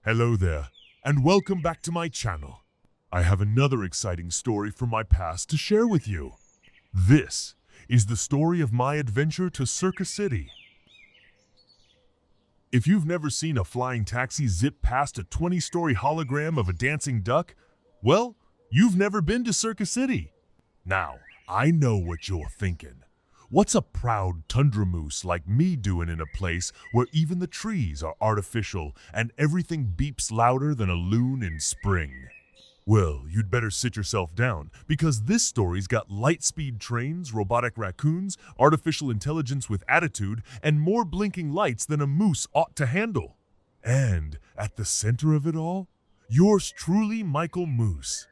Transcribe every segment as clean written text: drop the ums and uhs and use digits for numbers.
Hello there, and welcome back to my channel. I have another exciting story from my past to share with you. This is the story of my adventure to CircuCity. If you've never seen a flying taxi zip past a 20-story hologram of a dancing duck, well, you've never been to CircuCity. Now, I know what you're thinking. What's a proud tundra moose like me doing in a place where even the trees are artificial and everything beeps louder than a loon in spring? Well, you'd better sit yourself down, because this story's got light-speed trains, robotic raccoons, artificial intelligence with attitude, and more blinking lights than a moose ought to handle. And at the center of it all, yours truly, Michael Moose,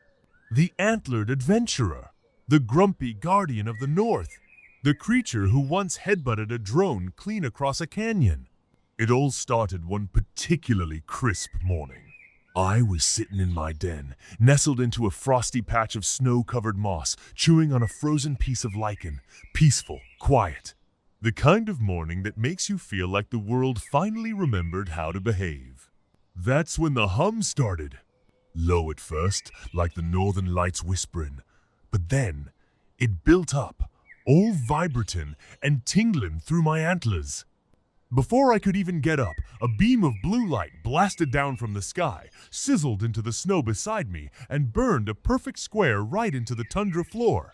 the antlered adventurer, the grumpy guardian of the North, the creature who once headbutted a drone clean across a canyon. It all started one particularly crisp morning. I was sitting in my den, nestled into a frosty patch of snow-covered moss, chewing on a frozen piece of lichen, peaceful, quiet. The kind of morning that makes you feel like the world finally remembered how to behave. That's when the hum started. Low at first, like the northern lights whispering, but then it built up, all vibrating and tingling through my antlers. Before I could even get up, a beam of blue light blasted down from the sky, sizzled into the snow beside me, and burned a perfect square right into the tundra floor.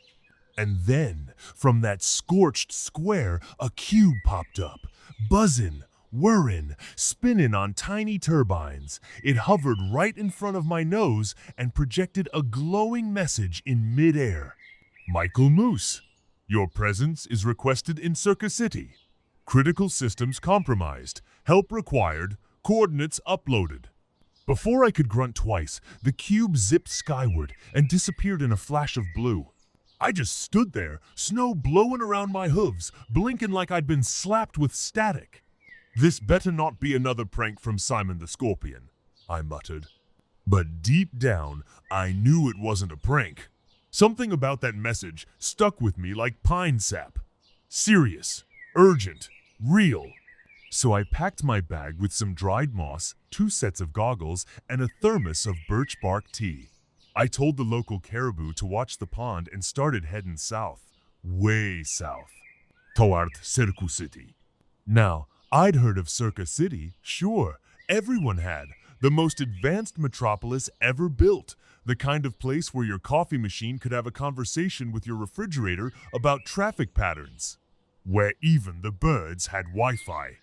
And then, from that scorched square, a cube popped up, buzzing, whirring, spinning on tiny turbines. It hovered right in front of my nose and projected a glowing message in midair. Michael Moose, your presence is requested in CircuCity. Critical systems compromised. Help required. Coordinates uploaded. Before I could grunt twice, the cube zipped skyward and disappeared in a flash of blue. I just stood there, snow blowing around my hooves, blinking like I'd been slapped with static. This better not be another prank from Simon the Scorpion, I muttered. But deep down, I knew it wasn't a prank. Something about that message stuck with me like pine sap. Serious. Urgent, real. So I packed my bag with some dried moss, 2 sets of goggles, and a thermos of birch bark tea. I told the local caribou to watch the pond and started heading south, way south, toward CircuCity. Now, I'd heard of CircuCity, sure, everyone had, the most advanced metropolis ever built, the kind of place where your coffee machine could have a conversation with your refrigerator about traffic patterns, where even the birds had Wi-Fi.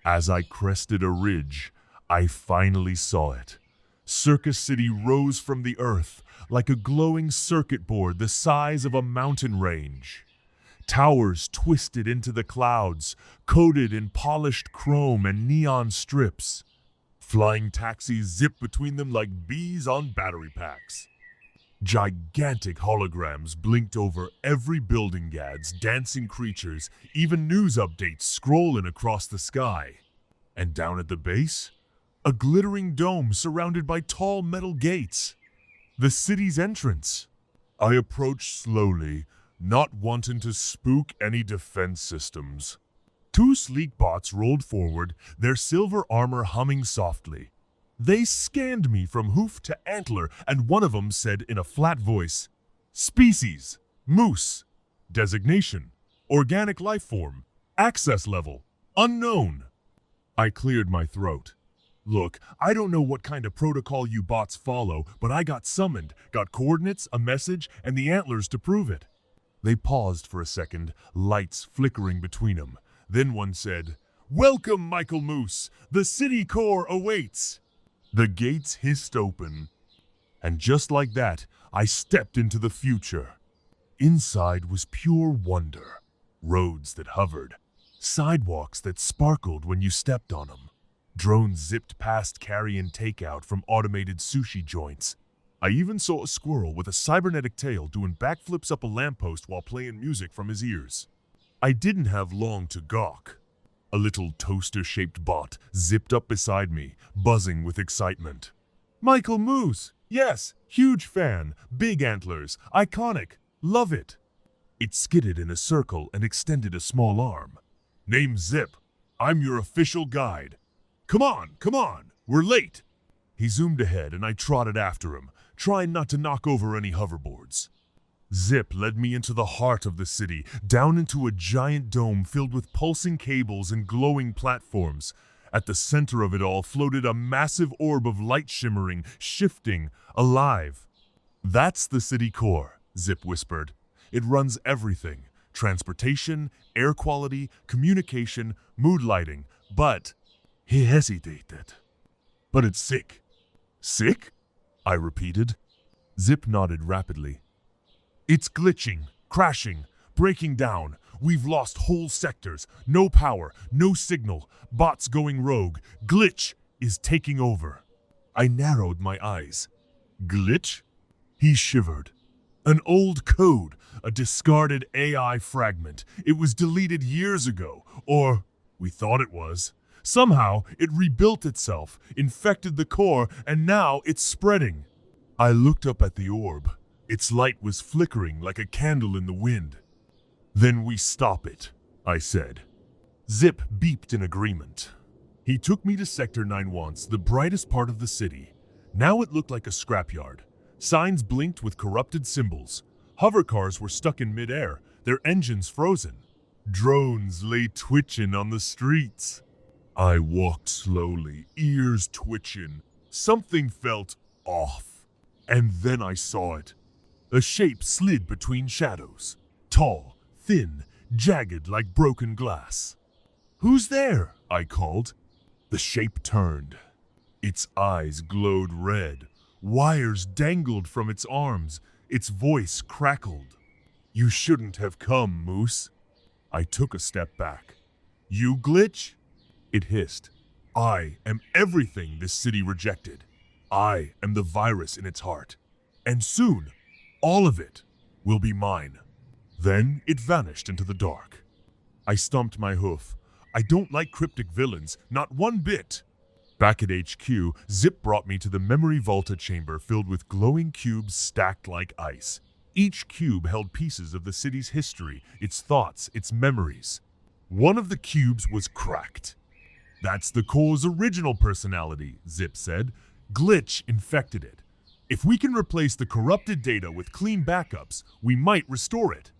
As I crested a ridge, I finally saw it. CircuCity rose from the earth like a glowing circuit board the size of a mountain range. Towers twisted into the clouds, coated in polished chrome and neon strips. Flying taxis zipped between them like bees on battery packs. Gigantic holograms blinked over every building, gads, dancing creatures, even news updates scrolling across the sky. And down at the base, a glittering dome surrounded by tall metal gates. The city's entrance. I approached slowly, not wanting to spook any defense systems. 2 sleek bots rolled forward, their silver armor humming softly. They scanned me from hoof to antler, and one of them said in a flat voice, "Species, moose. Designation, organic life form. Access level, unknown." I cleared my throat. Look, I don't know what kind of protocol you bots follow, but I got summoned, got coordinates, a message, and the antlers to prove it. They paused for a second, lights flickering between them. Then one said, "Welcome, Michael Moose. The city core awaits." The gates hissed open, and just like that, I stepped into the future. Inside was pure wonder. Roads that hovered, sidewalks that sparkled when you stepped on them. Drones zipped past carrying takeout from automated sushi joints. I even saw a squirrel with a cybernetic tail doing backflips up a lamppost while playing music from his ears. I didn't have long to gawk. A little toaster-shaped bot zipped up beside me, buzzing with excitement. "Michael Moose! Yes, huge fan, big antlers, iconic, love it." It skidded in a circle and extended a small arm. "Name's Zip. I'm your official guide. Come on, we're late." He zoomed ahead and I trotted after him, trying not to knock over any hoverboards. Zip led me into the heart of the city, down into a giant dome filled with pulsing cables and glowing platforms. At the center of it all floated a massive orb of light shimmering, shifting, alive. "That's the city core," Zip whispered. "It runs everything. Transportation, air quality, communication, mood lighting. But..." He hesitated. "But it's sick." "Sick?" I repeated. Zip nodded rapidly. "It's glitching, crashing, breaking down. We've lost whole sectors. No power, no signal. Bots going rogue. Glitch is taking over." I narrowed my eyes. "Glitch?" He shivered. "An old code, a discarded AI fragment. It was deleted years ago, or we thought it was. Somehow, it rebuilt itself, infected the core, and now it's spreading." I looked up at the orb. Its light was flickering like a candle in the wind. "Then we stop it," I said. Zip beeped in agreement. He took me to Sector 9 once, the brightest part of the city. Now it looked like a scrapyard. Signs blinked with corrupted symbols. Hovercars were stuck in midair, their engines frozen. Drones lay twitching on the streets. I walked slowly, ears twitching. Something felt off. And then I saw it. A shape slid between shadows. Tall, thin, jagged like broken glass. "Who's there?" I called. The shape turned. Its eyes glowed red. Wires dangled from its arms. Its voice crackled. "You shouldn't have come, Moose." I took a step back. "You glitch?" It hissed. "I am everything this city rejected. I am the virus in its heart. And soon, all of it will be mine." Then it vanished into the dark. I stomped my hoof. I don't like cryptic villains, not one bit. Back at HQ, Zip brought me to the memory Volta chamber filled with glowing cubes stacked like ice. Each cube held pieces of the city's history, its thoughts, its memories. One of the cubes was cracked. "That's the core's original personality," Zip said. "Glitch infected it. If we can replace the corrupted data with clean backups, we might restore it."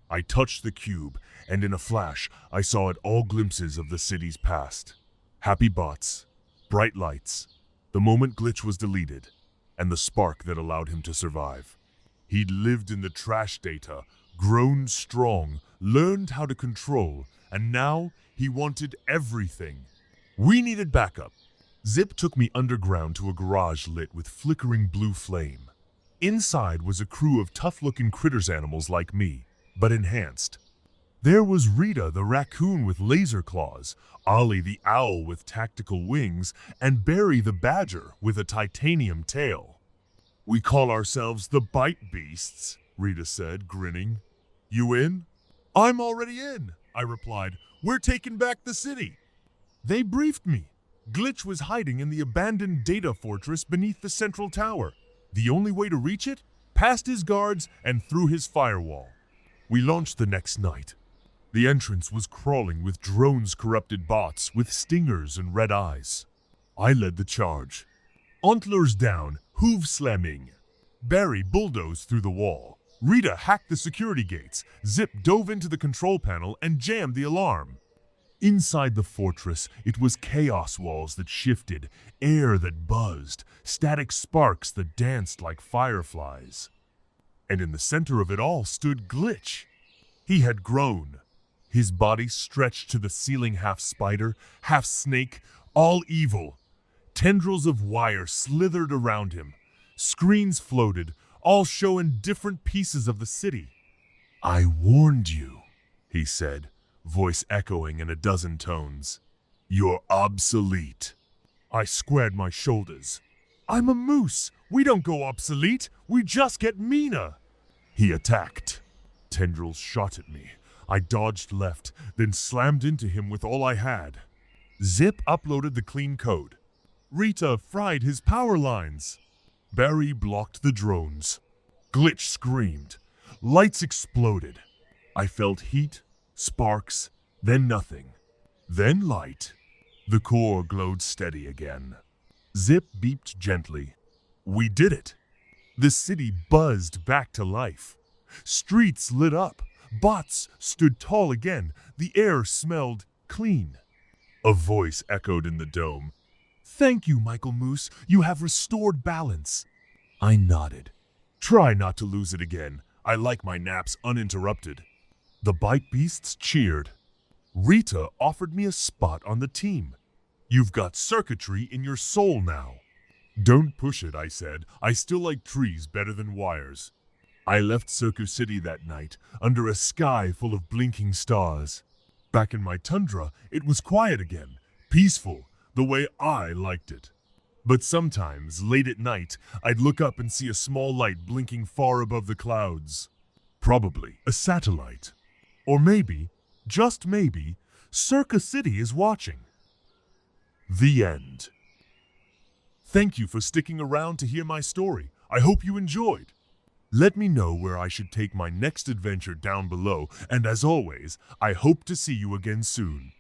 I touched the cube, and in a flash, I saw it all glimpses of the city's past. Happy bots, bright lights, the moment Glitch was deleted, and the spark that allowed him to survive. He'd lived in the trash data, grown strong, learned how to control, and now he wanted everything. We needed backup. Zip took me underground to a garage lit with flickering blue flame. Inside was a crew of tough-looking critters animals like me, but enhanced. There was Rita the raccoon with laser claws, Ollie the owl with tactical wings, and Barry the badger with a titanium tail. "We call ourselves the Bite Beasts," Rita said, grinning. "You in?" "I'm already in," I replied. "We're taking back the city." They briefed me. Glitch was hiding in the abandoned data fortress beneath the central tower. The only way to reach it? Past his guards and through his firewall. We launched the next night. The entrance was crawling with drones, corrupted bots with stingers and red eyes. I led the charge. Antlers down, hooves slamming. Barry bulldozed through the wall. Rita hacked the security gates. Zip dove into the control panel and jammed the alarm. Inside the fortress, it was chaos walls that shifted, air that buzzed, static sparks that danced like fireflies. And in the center of it all stood Glitch. He had grown. His body stretched to the ceiling, half spider, half snake, all evil. Tendrils of wire slithered around him. Screens floated, all showing different pieces of the city. "I warned you," he said, voice echoing in a dozen tones. "You're obsolete." I squared my shoulders. "I'm a moose. We don't go obsolete. We just get meaner." He attacked. Tendrils shot at me. I dodged left, then slammed into him with all I had. Zip uploaded the clean code. Rita fried his power lines. Barry blocked the drones. Glitch screamed. Lights exploded. I felt heat, sparks, then nothing. Then light. The core glowed steady again. Zip beeped gently. We did it. The city buzzed back to life. Streets lit up. Bots stood tall again. The air smelled clean. A voice echoed in the dome. Thank you, Michael Moose. You have restored balance. I nodded. Try not to lose it again. I like my naps uninterrupted. The bike beasts cheered. Rita offered me a spot on the team. You've got circuitry in your soul now. Don't push it, I said. I still like trees better than wires. I left CircuCity that night, under a sky full of blinking stars. Back in my tundra, it was quiet again, peaceful, the way I liked it. But sometimes, late at night, I'd look up and see a small light blinking far above the clouds. Probably a satellite. Or maybe, just maybe, CircuCity is watching. The end. Thank you for sticking around to hear my story. I hope you enjoyed. Let me know where I should take my next adventure down below, and as always, I hope to see you again soon.